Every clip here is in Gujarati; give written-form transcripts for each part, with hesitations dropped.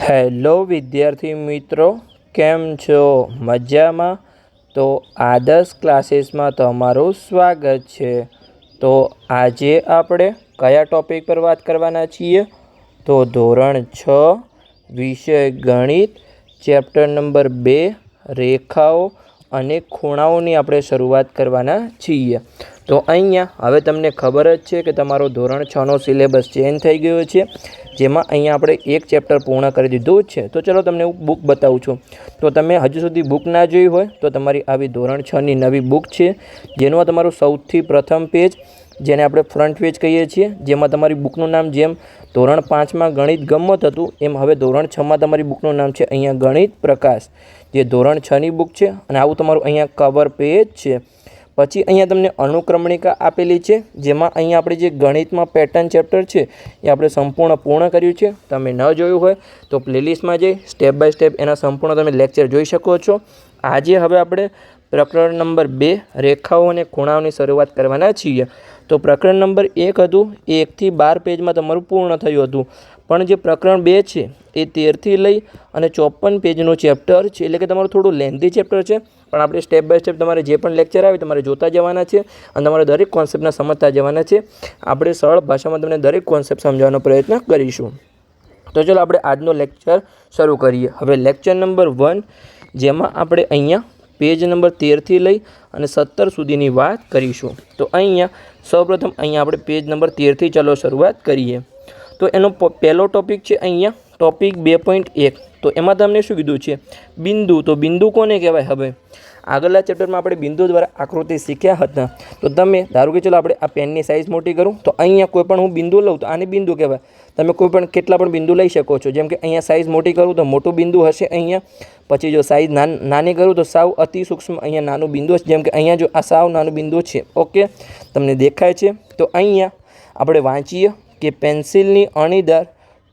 હેલો વિદ્યાર્થી મિત્રો, કેમ છો? મજામાં? તો આદર્શ ક્લાસીસમાં તમારું સ્વાગત છે. તો આજે આપણે કયા ટોપિક પર વાત કરવાના છીએ? તો ધોરણ 6 વિષય ગણિત ચેપ્ટર નંબર 2 રેખાઓ અને ખૂણાઓની આપણે શરૂઆત કરવાના છીએ. તો અહીંયા હવે તમને ખબર જ છે કે તમારો ધોરણ 6નો સિલેબસ ચેન્જ થઈ ગયો છે, જેમાં અહીંયા આપણે એક ચેપ્ટર પૂર્ણ કરી દીધું છે. તો ચલો તમને હું બુક બતાવું છું. તો તમે હજુ સુધી બુક ના જોઈ હોય તો તમારી આવી ધોરણ 6ની નવી બુક છે, જેનું આ તમારું સૌથી પ્રથમ પેજ, જેને આપણે ફ્રન્ટ પેજ કહીએ છીએ, જેમાં તમારી બુકનું નામ જેમ ધોરણ 5માં ગણિત ગમ્મત હતું એમ હવે ધોરણ 6માં તમારી બુકનું નામ છે અહીંયા ગણિત પ્રકાશ, જે ધોરણ 6ની બુક છે. અને આવું તમારું અહીંયા કવર પેજ છે. પછી અહીંયા તમને અનુક્રમણિકા આપેલી છે, જેમાં અહીંયા આપણે જે ગણિતમાં પેટર્ન ચેપ્ટર છે એ આપણે સંપૂર્ણ પૂર્ણ કર્યું છે. તમે ન જોયું હોય તો પ્લેલિસ્ટમાં જઈ સ્ટેપ બાય સ્ટેપ એના સંપૂર્ણ તમે લેક્ચર જોઈ શકો છો. આજે હવે આપણે પ્રકરણ નંબર 2 રેખાઓ અને ખૂણાઓની શરૂઆત કરવાના છીએ. તો પ્રકરણ નંબર 1 હતું એ 1 થી 12 પેજમાં તમારું પૂર્ણ થયું હતું, પણ જે પ્રકરણ 2 છે એ 13 થી લઈ અને 54 પેજનું ચેપ્ટર છે, એટલે કે તમારું થોડું લેન્ધી ચેપ્ટર છે. પણ આપણે સ્ટેપ બાય સ્ટેપ તમારે જે પણ લેક્ચર આવે તમારે જોતા જવાના છે અને તમારે દરેક કોન્સેપ્ટને સમજતા જવાના છે. આપણે સરળ ભાષામાં તમને દરેક કોન્સેપ્ટ સમજાવવાનો પ્રયત્ન કરીશું. તો ચલો આપણે આજનો લેક્ચર શરૂ કરીએ. હવે લેક્ચર નંબર 1, જેમાં આપણે અહીંયા પેજ નંબર 13 થી લઈ અને 17 સુધીની વાત કરીશું. તો અહીંયા સૌપ્રથમ અહીંયા આપણે પેજ નંબર 13 થી ચલો શરૂઆત કરીએ. તો એનો પહેલો ટોપિક છે અહીંયા ટોપિક 2.1. તો એમાં તમને શું કીધું છે? બિંદુ. તો બિંદુ કોને કહેવાય? હવે આગળના ચેપ્ટરમાં આપણે બિંદુ દ્વારા આકૃતિ શીખ્યા હતા. તો તમે ધારો કે ચલો આપણે આ પેનની સાઇઝ મોટી કરું, તો અહીંયા કોઈ પણ હું બિંદુ લઉં તો આને બિંદુ કહેવાય. તમે કોઈ પણ કેટલા પણ બિંદુ લઈ શકો છો. જેમ કે અહીંયા સાઇઝ મોટી કરું તો મોટું બિંદુ હશે અહીંયા. પછી જો સાઇઝ નાની કરું તો સાવ અતિ સૂક્ષ્મ અહીંયા નાનું બિંદુ હશે. જેમ કે અહીંયા જો આ સાવ નાનું બિંદુ છે. ઓકે, તમને દેખાય છે? તો અહીંયા આપણે વાંચીએ કે પેન્સિલની અણીદાર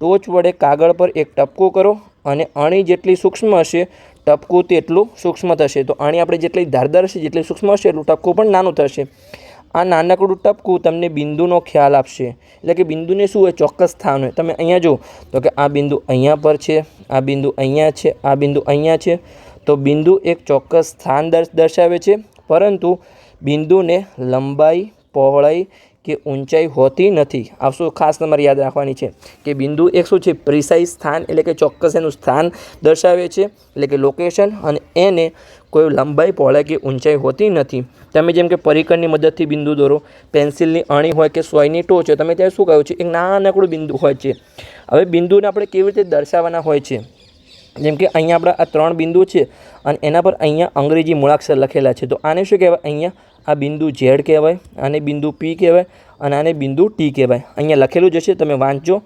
ટોચ વડે કાગળ પર એક ટપકું કરો અને અણી જેટલી સૂક્ષ્મ હશે ટપકું તેટલું સૂક્ષ્મ થશે. તો અણી આપણે જેટલી ધારદાર હશે, જેટલી સૂક્ષ્મ હશે એટલું ટપકું પણ નાનું થશે. આ નાનકડું ટપકું તમને બિંદુનો ખ્યાલ આપશે. એટલે કે બિંદુને શું હોય? ચોક્કસ સ્થાન હોય. તમે અહીંયા જુઓ તો કે આ બિંદુ અહીંયા પર છે, આ બિંદુ અહીંયા છે, આ બિંદુ અહીંયા છે. તો બિંદુ એક ચોક્કસ સ્થાન દર્શાવે છે, પરંતુ બિંદુને લંબાઈ, પહોળાઈ કે ઊંચાઈ હોતી નથી. આ શું ખાસ તમારે યાદ રાખવાની છે કે બિંદુ એક શું છે? પ્રિસાઇઝ સ્થાન, એટલે કે ચોક્કસ એનું સ્થાન દર્શાવે છે, એટલે કે લોકેશન. અને એને કોઈ લંબાઈ, પહોળાઈ કે ઊંચાઈ હોતી નથી. તમે જેમ કે પરિકરની મદદથી બિંદુ દોરો, પેન્સિલની અણી હોય કે સોયની ટોચ હોય, તમે ત્યાં શું કહ્યું છે? એક નાનકડું બિંદુ હોય છે. હવે બિંદુને આપણે કેવી રીતે દર્શાવવાના હોય છે? જેમ કે અહીંયા આપણા આ 3 બિંદુ છે અને એના પર અહીંયા અંગ્રેજી મૂળાક્ષર લખેલા છે. તો આને શું કહેવાય? અહીંયા આ બિંદુ ઝેડ કહેવાય, આને બિંદુ પી કહેવાય અને આને બિંદુ ટી કહેવાય. અહીંયા લખેલું જ હશે, તમે વાંચજો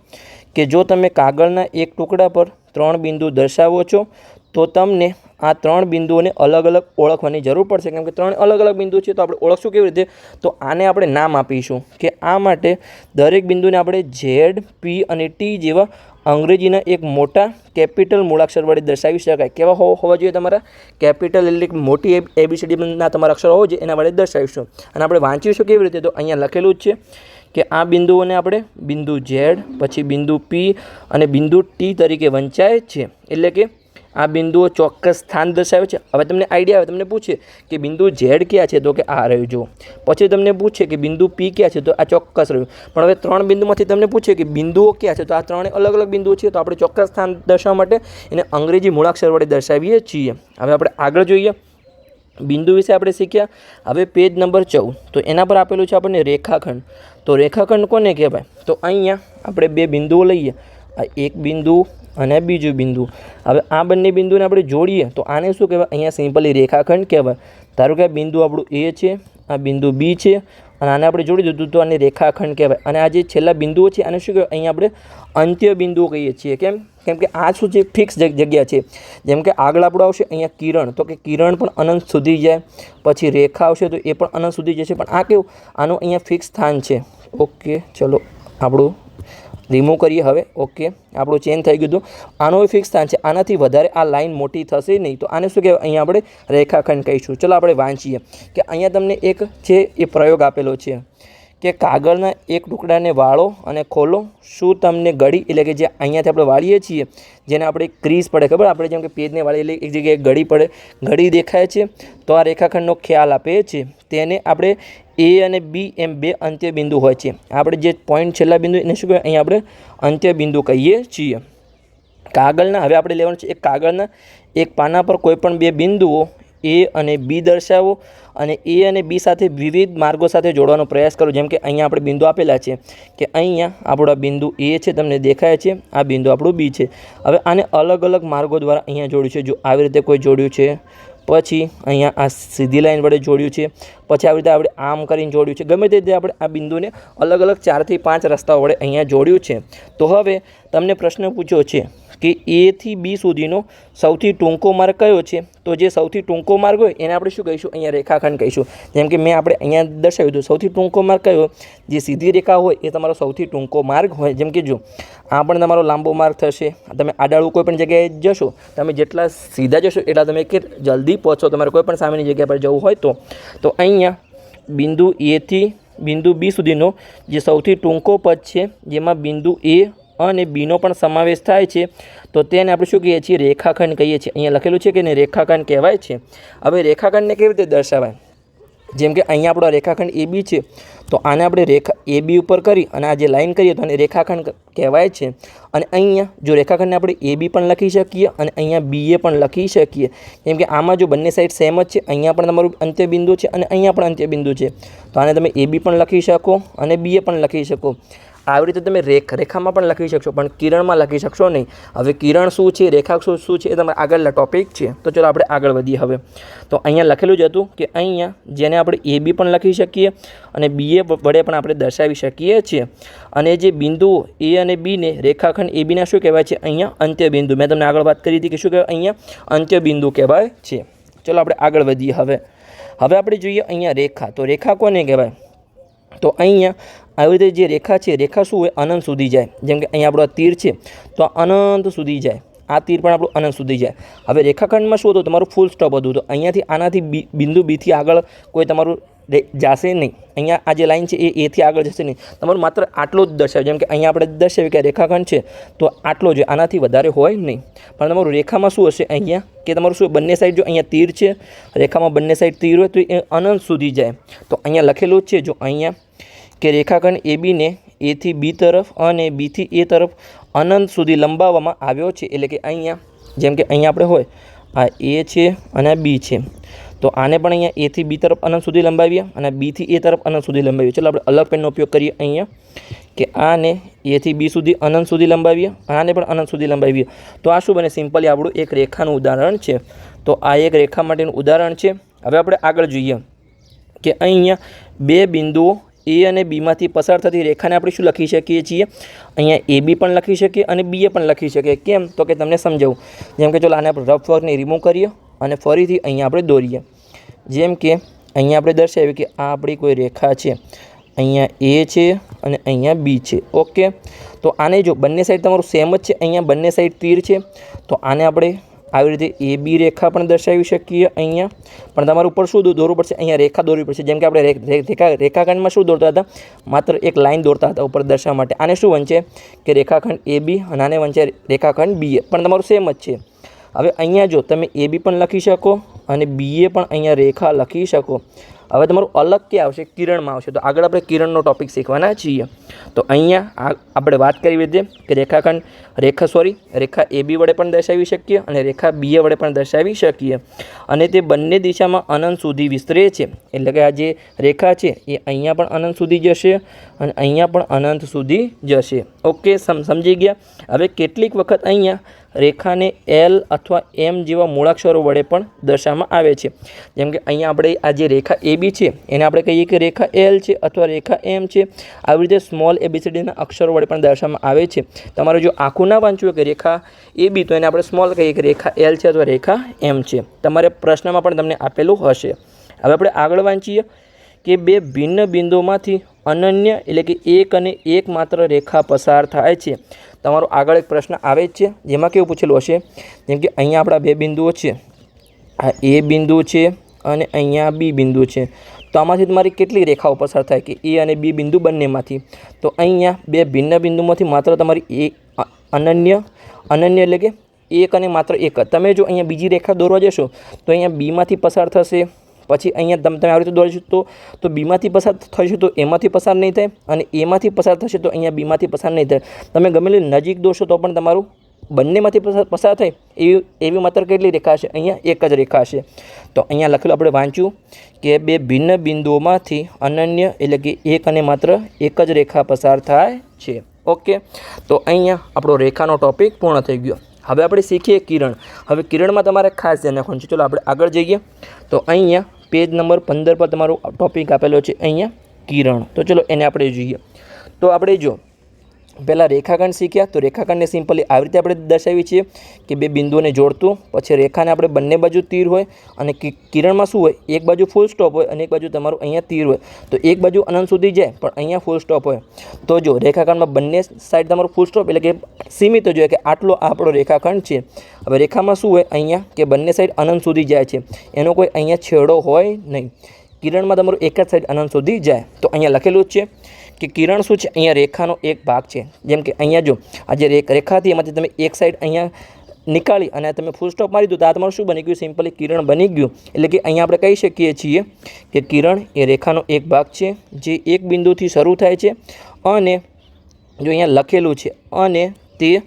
કે જો તમે કાગળના એક ટુકડા પર 3 બિંદુ દર્શાવો છો તો તમને આ 3 બિંદુઓને અલગ અલગ ઓળખવાની જરૂર પડશે. કેમ કે 3 અલગ અલગ બિંદુ છે, તો આપણે ઓળખશું કેવી રીતે? તો આને આપણે નામ આપીશું કે આ માટે દરેક બિંદુને આપણે ઝેડ, પી અને ટી જેવા અંગ્રેજીના એક મોટા કેપિટલ મૂળાક્ષર વડે દર્શાવી શકાય. કેવા હોવા જોઈએ તમારા? કેપિટલ, એટલે મોટી ABCDના તમારા અક્ષરો હોવા જોઈએ, એના વડે દર્શાવીશું. અને આપણે વાંચીશું કેવી રીતે? તો અહીંયા લખેલું જ છે કે આ બિંદુઓને આપણે બિંદુ ઝેડ, પછી બિંદુ પી અને બિંદુ ટી તરીકે વંચાય છે. એટલે કે આ બિંદુઓ ચોક્કસ સ્થાન દર્શાવે છે. હવે તમને આઈડિયા આવે, તમને પૂછે કે બિંદુ ઝેડ ક્યાં છે? તો કે આ રહ્યું જો. પછી તમને પૂછે કે બિંદુ પી ક્યાં છે? તો આ ચોક્કસ રહ્યું. પણ હવે 3 બિંદુમાંથી તમને પૂછે કે બિંદુઓ ક્યાં છે? તો આ 3 અલગ અલગ બિંદુઓ છે. તો આપણે ચોક્કસ સ્થાન દર્શાવવા માટે એને અંગ્રેજી મૂળાક્ષર વડે દર્શાવીએ છીએ. હવે આપણે આગળ જોઈએ. બિંદુ વિશે આપણે શીખ્યા. હવે પેજ નંબર 14, તો એના પર આપેલું છે આપણને રેખાખંડ. તો રેખાખંડ કોને કહેવાય? તો અહીંયા આપણે 2 બિંદુઓ લઈએ, આ એક બિંદુ અને બીજું બિંદુ. હવે આ બંને બિંદુને આપણે જોડીએ તો આને શું કહેવાય? અહીંયા સિમ્પલી રેખાખંડ કહેવાય. ધારો કે આ બિંદુ આપણું એ છે, આ બિંદુ બી છે અને આને આપણે જોડી દીધું તો આને રેખાખંડ કહેવાય. અને આ જે છેલ્લા બિંદુઓ છે આને શું કહેવાય? અહીંયા આપણે અંત્ય બિંદુઓ કહીએ છીએ. કેમ કે આ શું છે? ફિક્સ જગ્યા છે. જેમ કે આગળ આપણું આવશે અહીંયા કિરણ, તો કે કિરણ પણ અનંત સુધી જાય. પછી રેખા આવશે તો એ પણ અનંત સુધી જશે. પણ આ કેવું? આનું અહીંયા ફિક્સ સ્થાન છે. ઓકે, ચલો આપણું રિમૂવ કરીએ હવે. ઓકે, આપણું ચેન્જ થઈ ગયું હતું. આનું ફિક્સ સ્થાન છે. આનાથી વધારે આ લાઇન મોટી થશે નહીં. તો આને શું કહેવાય? અહીંયા આપણે રેખાખંડ કહીશું. ચલો આપણે વાંચીએ કે અહીંયા તમને એક છે એ પ્રયોગ આપેલો છે કે કાગળના એક ટુકડાને વાળો અને ખોલો. શું તમને ઘડી એટલે કે જે અહીંયાથી આપણે વાળીએ છીએ જેને આપણે ક્રીઝ પડે ખબર આપણે જેમ કે પેજને વાળીએ એટલે એક જગ્યાએ ઘડી પડે, ઘડી દેખાય છે તો આ રેખાખંડનો ખ્યાલ આપે છે. તેને આપણે એ અને બી એમ બે અંત્ય બિંદુ હોય છે. આપણે જે પોઈન્ટ છેલ્લા બિંદુ એને શું કહેવાય અહીંયા આપણે અંત્ય બિંદુ કહીએ છીએ. કાગળના હવે આપણે લેવાનું છે એક કાગળના એક પાના પર કોઈ પણ બે બિંદુઓ એ અને બી દર્શાવો અને એ અને બી સાથે વિવિધ માર્ગો સાથે જોડવાનો પ્રયાસ કરો. જેમ કે અહીંયા આપણે બિંદુ આપેલા છે કે અહીંયા આપણો બિંદુ એ છે, તમને દેખાય છે, આ બિંદુ આપણું બી છે. હવે આને અલગ અલગ માર્ગો દ્વારા અહીંયા જોડ્યું છે. જો આવી રીતે કોઈ જોડ્યું છે, પછી અહીંયા આ સીધી લાઈન વડે જોડ્યું છે, પછી આવી રીતે આપણે આમ કરીને જોડ્યું છે. ગમે તે રીતે આપણે આ બિંદુને અલગ અલગ 4 થી 5 રસ્તાઓ વડે અહીંયા જોડ્યું છે. તો હવે તમને પ્રશ્ન પૂછ્યો છે કે એ થી બી સુધીનો સૌથી ટૂંકો માર્ગ કયો છે? તો જે સૌથી ટૂંકો માર્ગ હોય એને આપણે શું કહીશું? અહીંયા રેખાખંડ કહીશું. જેમ કે મેં આપણે અહીંયા દર્શાવ્યું હતું સૌથી ટૂંકો માર્ગ કયો? જે સીધી રેખા હોય એ તમારો સૌથી ટૂંકો માર્ગ હોય. જેમ કે જો આ પણ તમારો લાંબો માર્ગ થશે. તમે આડાળું કોઈ પણ જગ્યાએ જશો, તમે જેટલા સીધા જશો એટલા તમે કે જલ્દી પહોંચો. તમારે કોઈ પણ સામેની જગ્યા પર જવું હોય તો અહીંયા બિંદુ એ થી બિંદુ બી સુધીનો જે સૌથી ટૂંકો પથ છે જેમાં બિંદુ એ અને બીનો પણ સમાવેશ થાય છે તો તેને આપણે શું કહીએ છીએ? રેખાખંડ કહીએ છીએ. અહીંયા લખેલું છે કે એને રેખાખંડ કહેવાય છે. હવે રેખાખંડને કેવી રીતે દર્શાવાય? જેમ કે અહીંયા આપણો રેખાખંડ એ બી છે તો આને આપણે રેખા એ બી ઉપર કરી અને આ જે લાઈન કરીએ તો આને રેખાખંડ કહેવાય છે. અને અહીંયા જો રેખાખંડને આપણે એ બી પણ લખી શકીએ અને અહીંયા બી એ પણ લખી શકીએ. કેમ કે આમાં જો બંને સાઈડ સેમ જ છે, અહીંયા પણ તમારું અંત્યબિંદુ છે અને અહીંયા પણ અંત્યબિંદુ છે, તો આને તમે એ બી પણ લખી શકો અને બી એ પણ લખી શકો. આવી રીતે તમે રેખામાં પણ લખી શકશો પણ કિરણમાં લખી શકશો નહીં. હવે કિરણ શું છે, રેખા શું છે એ તમારા આગળના ટોપિક છે. તો ચલો આપણે આગળ વધીએ. હવે તો અહીંયા લખેલું જ હતું કે અહીંયા જેને આપણે એ બી પણ લખી શકીએ અને બી એ વડે પણ આપણે દર્શાવી શકીએ છીએ. અને જે બિંદુઓ એ અને બીને રેખાખંડ એ બીના શું કહેવાય છે? અહીંયા અંત્યબિંદુ. મેં તમને આગળ વાત કરી હતી કે શું કહેવાય? અહીંયા અંત્યબિંદુ કહેવાય છે. ચલો આપણે આગળ વધીએ. હવે આપણે જોઈએ અહીંયા રેખા. તો રેખા કોને કહેવાય? તો અહીંયા આવી રીતે જે રેખા છે, રેખા શું હોય? અનંત સુધી જાય. જેમ કે અહીંયા આપણો તીર છે તો અનંત સુધી જાય, આ તીર પણ આપણું અનંત સુધી જાય. હવે રેખાખંડમાં શું હતું? તમારું ફૂલ સ્ટોપ હતું. તો અહીંયાથી આનાથી બિંદુ બીથી આગળ કોઈ તમારું જશે નહીં. અહીંયા આ જે લાઈન છે એ એથી આગળ જશે નહીં. તમારું માત્ર આટલું જ દર્શાવે. જેમ કે અહીંયા આપણે દર્શાવ્યું કે રેખાખંડ છે તો આટલો જ, આનાથી વધારે હોય નહીં. પણ તમારું રેખામાં શું હશે? અહીંયા કે તમારું શું બંને સાઈડ જો અહીંયા તીર છે, રેખામાં બંને સાઈડ તીર હોય તો એ અનંત સુધી જાય. તો અહીંયા લખેલું જ છે જો અહીંયા કે રેખાખંડ એ બીને એથી બી તરફ અને બીથી એ તરફ અનંત સુધી લંબાવવામાં આવ્યો છે. એટલે કે અહીંયા જેમ કે અહીંયા આપણે હોય આ એ છે અને આ બી છે તો આને પણ અહીંયા એથી બી તરફ અનંત સુધી લંબાવીએ અને બીથી એ તરફ અનંત સુધી લંબાવીએ. ચલો આપણે અલગ પેનનો ઉપયોગ કરીએ અહીંયા કે આને એથી બી સુધી અનંત સુધી લંબાવીએ, આને પણ અનંત સુધી લંબાવીએ. તો આ શું બને? સિમ્પલી આપણું એક રેખાનું ઉદાહરણ છે. તો આ એક રેખા માટેનું ઉદાહરણ છે. હવે આપણે આગળ જોઈએ કે અહીંયા બે બિંદુઓ એ અને બીમાંથી પસાર થતી રેખાને આપણે શું લખી શકીએ છીએ? અહીંયા એ બી પણ લખી શકીએ અને બી એ પણ લખી શકીએ. કેમ? તો કે તમને સમજાવું. જેમ કે ચલો આને આપણે રફ વર્કને રિમૂવ કરીએ અને ફરીથી અહીંયા આપણે દોરીએ. જેમ કે અહીંયા આપણે દર્શાવ્યું કે આ આપણી કોઈ રેખા છે, અહીંયા એ છે અને અહીંયા બી છે. ઓકે, તો આને જો બંને સાઈડ તમારું સેમ જ છે, અહીંયા બંને સાઈડ તીર છે તો આને આપણે આવી રીતે એ બી રેખા પણ દર્શાવી શકીએ. અહીંયા પણ તમારે ઉપર શું દોરવું પડશે? અહીંયા રેખા દોરવી પડશે. જેમ કે આપણે રેખાખંડમાં શું દોરતા હતા? માત્ર એક લાઈન દોરતા હતા ઉપર દર્શાવવા માટે. આને શું વંચે કે રેખાખંડ એ બી અને આને વંચે રેખાખંડ બી એ, પણ તમારું સેમ જ છે. હવે અહીંયા જો તમે એ બી પણ લખી શકો અને બી એ પણ અહીંયા રેખા લખી શકો. હવે તમારું અલગ ક્યાં આવશે? કિરણમાં આવશે. તો આગળ આપણે કિરણનો ટોપિક શીખવાના છીએ. તો અહીંયા આપણે વાત કરી રીતે કે રેખા એ બી વડે પણ દર્શાવી શકીએ અને રેખા બી એ વડે પણ દર્શાવી શકીએ અને તે બંને દિશામાં અનંત સુધી વિસ્તરે છે. એટલે કે આ જે રેખા છે એ અહીંયા પણ અનંત સુધી જશે અને અહીંયા પણ અનંત સુધી જશે. ઓકે, સમજી ગયા? હવે કેટલીક વખત અહીંયા રેખાને એલ અથવા એમ જેવા મૂળાક્ષરો વડે પણ દર્શાવવામાં આવે છે. જેમ કે અહીંયા આપણે આ જે રેખા એ બી છે એને આપણે કહીએ કે રેખા એલ છે અથવા રેખા એમ છે. આવી રીતે સ્મોલ ABCDના અક્ષરો વડે પણ દર્શાવવામાં આવે છે. તમારે જો આખું ના વાંચવું કે રેખા એ બી તો એને આપણે સ્મોલ કહીએ કે રેખા એલ છે અથવા રેખા એમ છે. તમારે પ્રશ્નમાં પણ તમને આપેલું હશે. હવે આપણે આગળ વાંચીએ કે બે ભિન્ન બિંદુઓમાંથી અનન્ય એટલે કે એક અને એક માત્ર રેખા પસાર થાય છે. તમારો આગળ એક પ્રશ્ન આવે જ છે જેમાં કેવું પૂછેલું હશે? જેમ કે અહીંયા આપણા બે બિંદુઓ છે, આ એ બિંદુ છે અને અહીંયા બી બિંદુ છે. તો આમાંથી તમારી કેટલી રેખાઓ પસાર થાય કે એ અને બી બિંદુ બંનેમાંથી? તો અહીંયા બે ભિન્ન બિંદુમાંથી માત્ર તમારી અનન્ય એટલે કે એક અને માત્ર એક. તમે જો અહીંયા બીજી રેખા દોરવા જશો તો અહીંયા બીમાંથી પસાર થશે, પછી અહીંયા તમે આવી રીતે દોરીશું તો બીમાંથી પસાર થશે તો એમાંથી પસાર નહીં થાય, અને એમાંથી પસાર થશે તો અહીંયા બીમાંથી પસાર નહીં થાય. તમે ગમે તે નજીક દોરશો તો પણ તમારું બંનેમાંથી પસાર થાય એવી માત્ર કેટલી રેખા હશે? અહીંયા એક જ રેખા હશે. તો અહીંયા લખેલું આપણે વાંચ્યું કે બે ભિન્ન બિંદુઓમાંથી અનન્ય એટલે કે એક અને માત્ર એક જ રેખા પસાર થાય છે. ઓકે, તો અહીંયા આપણો રેખાનો ટોપિક પૂર્ણ થઈ ગયો. હવે આપણે શીખીએ કિરણ. હવે કિરણમાં તમારે ખાસ ધ્યાન રાખવાનું છે. ચલો આપણે આગળ જઈએ. તો અહીંયા પેજ નંબર 15 પર તમારો ટોપિક આપેલો છે અહીંયા કિરણ. તો ચલો એને આપણે જોઈએ. તો આપણે જો પહેલાં રેખાખંડ શીખ્યા. તો રેખાખંડને સિમ્પલી આવી રીતે આપણે દર્શાવીએ છીએ કે બે બિંદુઓને જોડતું, પછી રેખાને આપણે બંને બાજુ તીર હોય, અને કિરણમાં શું હોય? એક બાજુ ફૂલ સ્ટોપ હોય અને એક બાજુ તમારું અહીંયા તીર હોય. તો એક બાજુ અનંત સુધી જાય પણ અહીંયા ફૂલ સ્ટોપ હોય. તો જો રેખાખંડમાં બંને સાઈડ તમારું ફૂલ સ્ટોપ એટલે કે સીમિત જોઈએ કે આટલો આપણો રેખાખંડ છે. હવે રેખામાં શું હોય? અહીંયા કે બંને સાઈડ અનંત સુધી જાય છે, એનો કોઈ અહીંયા છેડો હોય નહીં. કિરણમાં તમારું એક જ સાઈડ અનંત સુધી જાય. તો અહીંયા લખેલું જ છે કે કિરણ શું છે? અહીંયા રેખાનો એક ભાગ છે. જેમ કે અહીંયા જો આ જે રેખા હતી એમાંથી તમે એક સાઈડ અહીંયા નીકાળી અને તમે ફૂલ સ્ટોપ મારી દો તો આ તમારું શું બની ગયું? સિમ્પલી કિરણ બની ગયું. એટલે કે અહીંયા આપણે કહી શકીએ છીએ કે કિરણ એ રેખાનો એક ભાગ છે જે એક બિંદુથી શરૂ થાય છે, અને જો અહીંયા લખેલું છે અને તે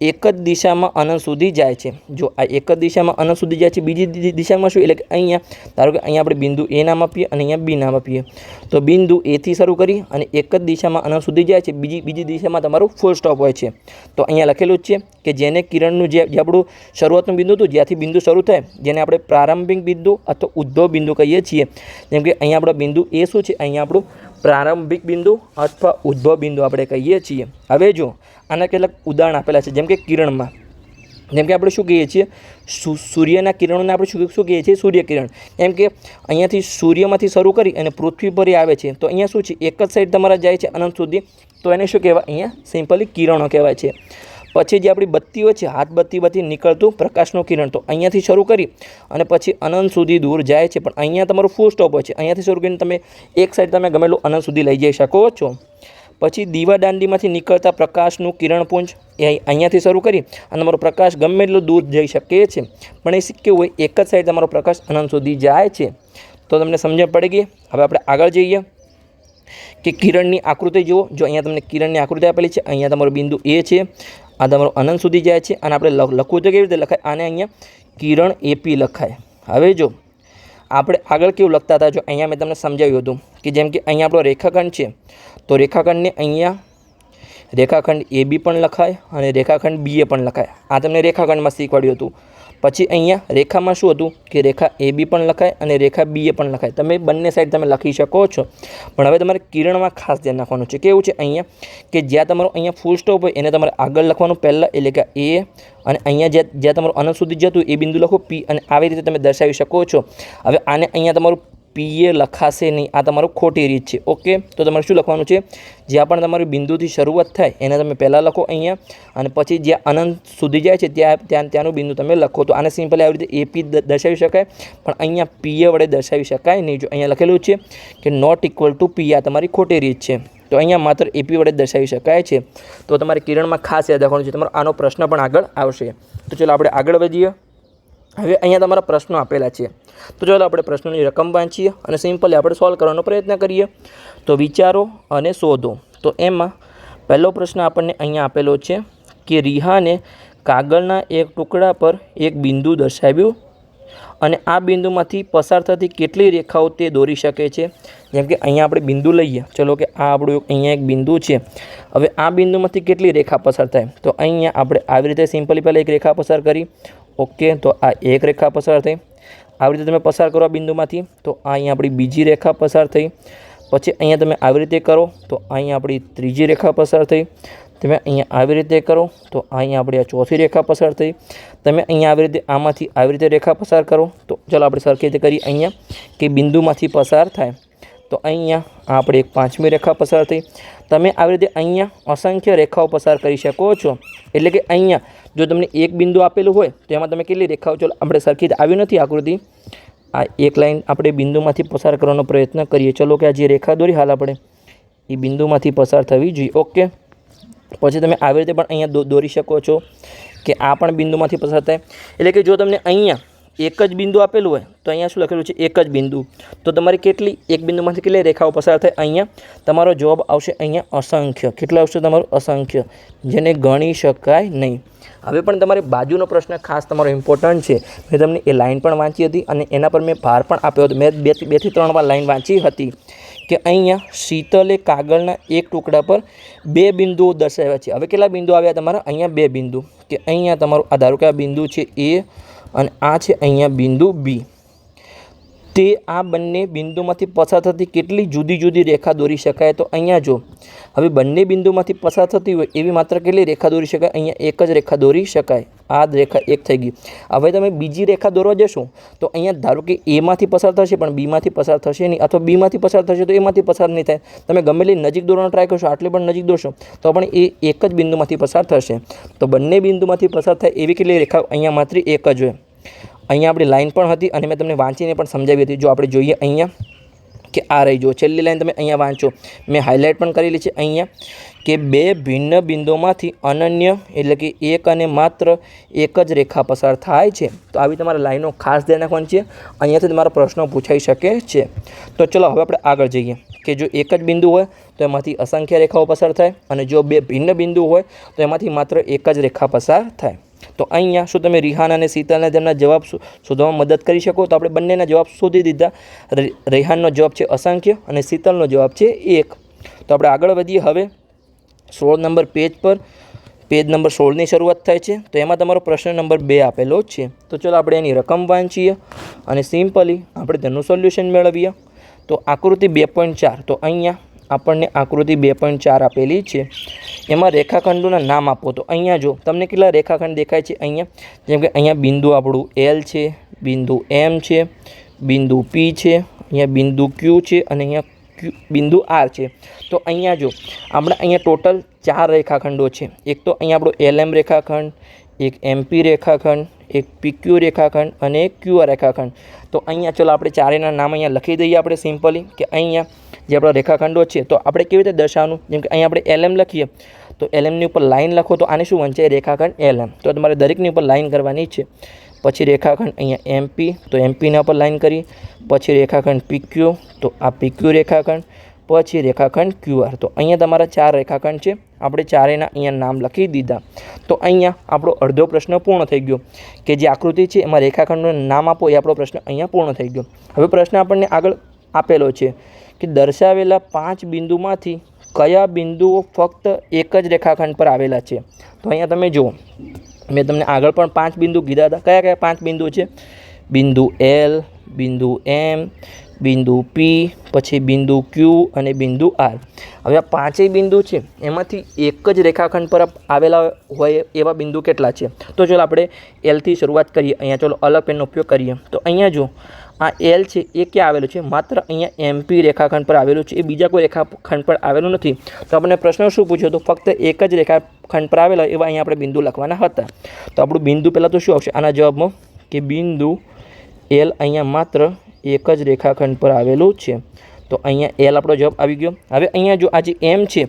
એક જ દિશામાં અનંત સુધી જાય છે. જો આ એક જ દિશામાં અનંત સુધી જાય છે, બીજી દિશામાં શું? એટલે કે અહીંયા ધારો કે અહીંયા આપણે બિંદુ એ નામ આપીએ અને અહીંયા બી નામ આપીએ. તો બિંદુ એથી શરૂ કરી અને એક જ દિશામાં અનંત સુધી જાય છે, બીજી દિશામાં તમારું ફૂલ સ્ટોપ હોય છે. તો અહીંયા લખેલું જ છે કે જેને કિરણનું જે આપણું શરૂઆતનું બિંદુ હતું, જ્યાંથી બિંદુ શરૂ થાય, જેને આપણે પ્રારંભિક બિંદુ અથવા ઉદ્ભવ બિંદુ કહીએ છીએ. જેમ કે અહીંયા આપણો બિંદુ એ શું છે? અહીંયા આપણું પ્રારંભિક બિંદુ અથવા ઉદ્ભવ બિંદુ આપણે કહીએ છીએ. હવે જો આના કેટલાક ઉદાહરણ આપેલા છે. જેમ કે કિરણમાં, જેમ કે આપણે શું કહીએ છીએ? સૂર્યના કિરણોને આપણે શું કહીએ છીએ? સૂર્યકિરણ. એમ કે અહીંયાથી સૂર્યમાંથી શરૂ કરી અને પૃથ્વી પર આવે છે. તો અહીંયા શું છે? એક જ સાઈડ તમારા જાય છે અનંત સુધી. તો એને શું કહેવાય? અહીંયા સિમ્પલી કિરણો કહેવાય છે. પછી જે આપણી બત્તી હોય છે, હાથબત્તીમાંથી નીકળતું પ્રકાશનું કિરણ, તો અહીંયાથી શરૂ કરી અને પછી અનંત સુધી દૂર જાય છે, પણ અહીંયા તમારું ફૂલ સ્ટોપ હોય છે. અહીંયાથી શરૂ કરીને તમે એક સાઈડ તમે ગમેલું અનંત સુધી લઈ જઈ શકો છો. પછી દીવાદાંડીમાંથી નીકળતા પ્રકાશનું કિરણપુંજ, એ અહીંયાથી શરૂ કરી અને તમારો પ્રકાશ ગમે એટલો દૂર જઈ શકે છે, પણ એ કેવું હોય? એક જ સાઈડ તમારો પ્રકાશ અનંત સુધી જાય છે. તો તમને સમજણ પડી ગઈ. હવે આપણે આગળ જઈએ કે કિરણની આકૃતિ જુઓ. જો અહીંયા તમને કિરણની આકૃતિ આપેલી છે. અહીંયા તમારો બિંદુ એ છે, આ તમારો અનંત સુધી જાય છે, અને આપણે લખવું તો કેવી રીતે લખાય? આને અહીંયા કિરણ એપી લખાય. હવે જો આપણે આગળ કેવું લખતા હતા? જો અહીંયા મેં તમને સમજાવ્યું હતું કે જેમ કે અહીંયા આપણો રેખાખંડ છે, તો રેખાખંડને અહીંયા રેખાખંડ એ બી પણ લખાય અને રેખાખંડ બી એ પણ લખાય. આ તમને રેખાખંડમાં શીખવાડ્યું હતું. પછી અહીંયા રેખામાં શું હતું કે રેખા એ બી પણ લખાય અને રેખા બી એ પણ લખાય. તમે બંને સાઈડ તમે લખી શકો છો. પણ હવે તમારે કિરણમાં ખાસ ધ્યાન રાખવાનું છે. કેવું છે? અહીંયા કે જ્યાં તમારો અહીંયા ફૂલ સ્ટોપ હોય એને તમારે આગળ લખવાનું પહેલાં, એટલે કે એ, અને અહીંયા જ્યાં તમારું અનંત સુધી જતું એ બિંદુ લખો પી, અને આવી રીતે તમે દર્શાવી શકો છો. હવે આને અહીંયા તમારું પીએ લખાશે નહીં. આ તમારું ખોટી રીત છે. ઓકે, તો તમારે શું લખવાનું છે? જ્યાં પણ તમારી બિંદુથી શરૂઆત થાય એને તમે પહેલાં લખો અહીંયા, અને પછી જ્યાં અનંત સુધી જાય છે ત્યાંનું બિંદુ તમે લખો. તો આને સિમ્પલી આવી રીતે એપી દર્શાવી શકાય, પણ અહીંયા પીએ વડે દર્શાવી શકાય નહીં. જો અહીંયા લખેલું છે કે નોટ ઇક્વલ ટુ પી, આ તમારી ખોટી રીત છે. તો અહીંયા માત્ર એપી વડે દર્શાવી શકાય છે. તો તમારે કિરણમાં ખાસ યાદ રાખવાનું છે. તમારો આનો પ્રશ્ન પણ આગળ આવશે. તો ચાલો આપણે આગળ વધીએ. હવે અહીંયા તમારા પ્રશ્નો આપેલા છે. તો ચાલો આપણે પ્રશ્નોની રકમ વાંચીએ અને સિમ્પલી આપણે સોલ્વ કરવાનો પ્રયત્ન કરીએ. તો વિચારો અને શોધો. તો એમાં પહેલો પ્રશ્ન આપણને અહીંયા આપેલો છે કે રિહાને કાગળના એક ટુકડા પર એક બિંદુ દર્શાવ્યું અને આ બિંદુમાંથી પસાર થતી કેટલી રેખાઓ તે દોરી શકે છે. જેમ કે અહીંયા આપણે બિંદુ લઈએ. ચલો કે આ આપણું અહીંયા એક બિંદુ છે. હવે આ બિંદુમાંથી કેટલી રેખા પસાર થાય? તો અહીંયા આપણે આવી રીતે સિમ્પલી પહેલાં એક રેખા પસાર કરી. ઓકે, તો આ એક રેખા પસાર થઈ. આવી રીતે તમે પસાર કરો આ બિંદુમાંથી, તો અહીંયા આપણી બીજી રેખા પસાર થઈ. પછી અહીંયા તમે આવી રીતે કરો તો અહીંયા આપણી ત્રીજી રેખા પસાર થઈ. તમે અહીંયા આવી રીતે કરો તો અહીંયા આપણી આ ચોથી રેખા પસાર થઈ. તમે અહીંયા આવી રીતે આમાંથી આવી રીતે રેખા પસાર કરો. તો ચાલો આપણે સરખી રીતે કરીએ. અહીંયા કે બિંદુમાંથી પસાર થાય તો અહીંયા આપણે એક પાંચમી રેખા પસાર થઈ. તમે આવી રીતે અહીંયા અસંખ્ય રેખાઓ પસાર કરી શકો છો. એટલે કે અહીંયા જો તમને એક બિંદુ આપેલું હોય તો એમાં તમે કેટલી રેખાઓ, ચાલો આપણે સરખી આવી નથી આકૃતિ, આ એક લાઈન આપણે બિંદુમાંથી પસાર કરવાનો પ્રયત્ન કરીએ. ચલો કે આ જે રેખા દોરી હાલ આપણે એ બિંદુમાંથી પસાર થવી જોઈએ. ઓકે, પછી તમે આવી રીતે પણ અહીંયા દોરી શકો છો કે આ પણ બિંદુમાંથી પસાર થાય. એટલે કે જો તમને અહીંયા એક જ બિંદુ આપેલું હોય તો અહીંયા શું લખેલું છે, એક જ બિંદુ, તો તમારી કેટલી એક બિંદુમાંથી કેટલી રેખાઓ પસાર થાય? અહીંયા તમારો જવાબ આવશે અહીંયા અસંખ્ય. કેટલા આવશે તમારું? અસંખ્ય, જેને ગણી શકાય નહીં. હવે પણ તમારે બાજુનો પ્રશ્ન ખાસ તમારો ઇમ્પોર્ટન્ટ છે. મેં તમને એ લાઈન પણ વાંચી હતી અને એના પર મેં ભાર પણ આપ્યો હતો. મેં 2 થી 3 વાર લાઈન વાંચી હતી કે અહીંયા શીતલે કાગળના એક ટુકડા પર 2 બિંદુઓ દર્શાવ્યા છે. હવે કેટલા બિંદુ આવ્યા તમારા? અહીંયા 2 બિંદુ. કે અહીંયા તમારું આ ધારો કે આ બિંદુ છે એ અને આ છે અહીંયા બિંદુ બી. તે આ બંને બિંદુમાંથી પસાર થતી કેટલી જુદી જુદી રેખા દોરી શકાય? તો અહીંયા જો હવે બંને બિંદુમાંથી પસાર થતી હોય એવી માત્ર કેટલી રેખા દોરી શકાય? અહીંયા એક જ રેખા દોરી શકાય. આ રેખા એક થઈ ગઈ. હવે તમે બીજી રેખા દોરવા જશો તો અહીંયા ધારો કે એમાંથી પસાર થશે પણ બીમાંથી પસાર થશે નહીં, અથવા બીમાંથી પસાર થશે તો એમાંથી પસાર નહીં થાય. તમે ગમે એટલી નજીક દોરવાનો ટ્રાય કરશો, આટલી પણ નજીક દોરશો તો પણ એ એક જ બિંદુમાંથી પસાર થશે. તો બંને બિંદુમાંથી પસાર થાય એવી કેટલી રેખા? અહીંયા માત્ર એક જ હોય. અહીંયા આપણી લાઈન પણ હતી અને મેં તમને વાંચીને પણ સમજાવી હતી. જો આપણે જોઈએ અહીંયા કે આ રહી, જો છેલ્લી લાઈન તમે અહીંયા વાંચો, મેં હાઇલાઇટ પણ કરેલી છે અહીંયા કે 2 ભિન્ન બિંદુઓમાંથી અનન્ય એટલે કે એક અને માત્ર એક જ રેખા પસાર થાય છે. તો આવી તમારે લાઈનો ખાસ ધ્યાન રાખવાની છે. અહીંયાથી તમારા પ્રશ્નો પૂછાઈ શકે છે. તો ચલો હવે આપણે આગળ જઈએ કે જો એક જ બિંદુ હોય તો એમાંથી અસંખ્ય રેખાઓ પસાર થાય અને જો 2 ભિન્ન બિંદુ હોય તો એમાંથી માત્ર એક જ રેખા પસાર થાય. તો અહીંયા શું તમે રિહાન અને શીતલના તેમના જવાબ શોધવામાં મદદ કરી શકો? તો આપણે બંનેના જવાબ શોધી દીધા. રેહાનનો જવાબ છે અસંખ્ય અને શીતલનો જવાબ છે 1. તો આપણે આગળ વધીએ. હવે 16 નંબર પેજ પર, પેજ નંબર 16ની શરૂઆત થાય છે. તો એમાં તમારો પ્રશ્ન નંબર 2 આપેલો છે. તો ચલો આપણે એની રકમ વાંચીએ અને સિમ્પલી આપણે તેનું સોલ્યુશન મેળવીએ. તો આકૃતિ 2.4, તો અહીંયા આપણને આકૃતિ 2.4 આપેલી છે. એમાં રેખાખંડોના નામ આપો. તો અહીંયા જો તમને કેટલા રેખાખંડ દેખાય છે? અહીંયા જેમ કે અહીંયા બિંદુ આપણું L છે, બિંદુ M છે, બિંદુ P છે, અહીંયા બિંદુ Q છે અને અહીંયા બિંદુ R છે. તો અહીંયા જો આપણે અહીંયા ટોટલ 4 રેખાખંડો છે. એક તો અહીંયા આપણો LM રેખાખંડ, એક MP રેખાખંડ, એક PQ રેખાખંડ અને એક QR રેખાખંડ. તો અહીંયા ચલો આપણે ચારેયના નામ અહીંયા લખી દઈએ આપણે સિમ્પલી કે અહીંયા જે આપણા રેખાખંડો છે તો આપણે કેવી રીતે દર્શાવવાનું? જેમ કે અહીંયા આપણે LM લખીએ તો LMની ઉપર લાઈન લખો તો આને શું વંચાય? રેખાખંડ LM. તો તમારે દરેકની ઉપર લાઈન કરવાની છે. પછી રેખાખંડ અહીંયા MP, તો MPના ઉપર લાઈન કરી. પછી રેખાખંડ PQ, તો આ PQ રેખાખંડ. પછી રેખાખંડ QR. તો અહીંયા તમારા 4 રેખાખંડ છે. આપણે ચારેયના અહીંયા નામ લખી દીધા. તો અહીંયા આપણો અડધો પ્રશ્ન પૂર્ણ થઈ ગયો કે જે આકૃતિ છે એમાં રેખાખંડનું નામ આપો, એ આપણો પ્રશ્ન અહીંયા પૂર્ણ થઈ ગયો. હવે પ્રશ્ન આપણને આગળ આપેલો છે કે દર્શાવેલા 5 બિંદુમાંથી કયા બિંદુઓ ફક્ત એક જ રેખાખંડ પર આવેલા છે? તો અહીંયા તમે જુઓ, મેં તમને આગળ પણ 5 બિંદુ કીધા હતા. કયા કયા 5 બિંદુ છે? બિંદુ L, બિંદુ M, બિંદુ P, પછી બિંદુ Q અને બિંદુ R. હવે આ 5 બિંદુ છે એમાંથી એક જ રેખાખંડ પર આવેલા હોય એવા બિંદુ કેટલા છે? તો ચલો આપણે Lથી શરૂઆત કરીએ. અહીંયા ચલો અલગ પેનનો ઉપયોગ કરીએ. તો અહીંયા જો આ L છે એ ક્યાં આવેલું છે? માત્ર અહીંયા MP રેખાખંડ પર આવેલું છે. એ બીજા કોઈ રેખાખંડ પર આવેલું નથી. તો આપણને પ્રશ્ન શું પૂછ્યો? તો ફક્ત એક જ રેખાખંડ પર આવેલા એવા અહીંયા આપણે બિંદુ લખવાના હતા. તો આપણું બિંદુ પહેલાં તો શું આવશે આના જવાબમાં? કે બિંદુ L અહીંયા માત્ર એક જ રેખાખંડ પર આવેલું છે. તો અહીંયા L આપણો જવાબ આવી ગયો. હવે અહીંયા જો આ જે M છે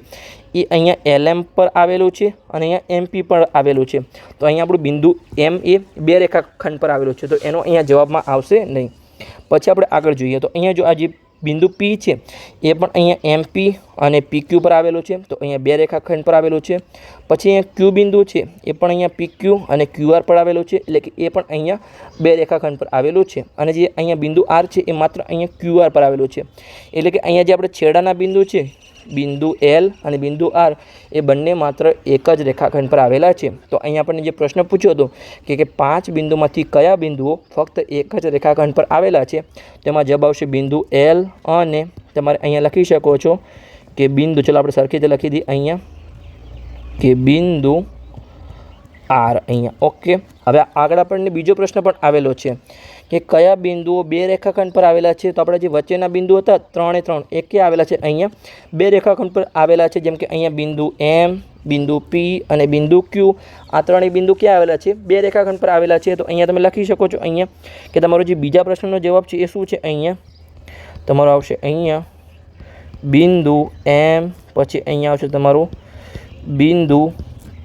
એ અહીંયા LM પર આવેલું છે અને અહીંયા MP પર આવેલું છે. તો અહીંયા આપણું બિંદુ M એ 2 રેખાખંડ પર આવેલું છે. તો એનો અહીંયા જવાબમાં આવશે નહીં. પછી આપણે આગળ જોઈએ તો અહીંયા જો આ જે બિંદુ P છે એ પણ અહીંયા MP અને PQ પર આવેલું છે. તો અહીંયા 2 રેખાખંડ પર આવેલું છે. પછી અહીંયા Q બિંદુ છે એ પણ અહીંયા PQ અને QR પર આવેલું છે. એટલે કે એ પણ અહીંયા 2 રેખાખંડ પર આવેલું છે. અને જે અહીંયા બિંદુ R છે એ માત્ર અહીંયા QR પર આવેલું છે. એટલે કે અહીંયા જે આપણે છેડાના બિંદુ છે બિંદુ L અને બિંદુ R એ બંને માત્ર એક જ રેખાખંડ પર આવેલા છે. તો અહીંયા આપણને જે પ્રશ્ન પૂછ્યો હતો કે 5 બિંદુમાંથી કયા બિંદુઓ ફક્ત એક જ રેખાખંડ પર આવેલા છે? તેમાં જવાબ આવશે બિંદુ L અને તમારે અહીંયા લખી શકો છો કે બિંદુ, ચલો આપણે સરખી રીતે લખી દઈએ અહીંયા કે બિંદુ આર અહીંયા. ઓકે, હવે આગળ આપણને બીજો પ્રશ્ન પણ આવેલો છે કે કયા બિંદુઓ બે રેખાખંડ પર આવેલા છે. તો આપણા જે વચ્ચેના બિંદુ હતા 3 એ 3 એ ક્યાં આવેલા છે? અહીંયા બે રેખાખંડ પર આવેલા છે. જેમ કે અહીંયા બિંદુ એમ, બિંદુ પી અને બિંદુ ક્યુ. આ ત્રણેય બિંદુ ક્યાં આવેલા છે? બે રેખાખંડ પર આવેલા છે. તો અહીંયા તમે લખી શકો છો અહીંયા કે તમારો જે બીજા પ્રશ્નનો જવાબ છે એ શું છે? અહીંયા તમારો આવશે અહીંયા બિંદુ એમ, પછી અહીંયા આવશે તમારું બિંદુ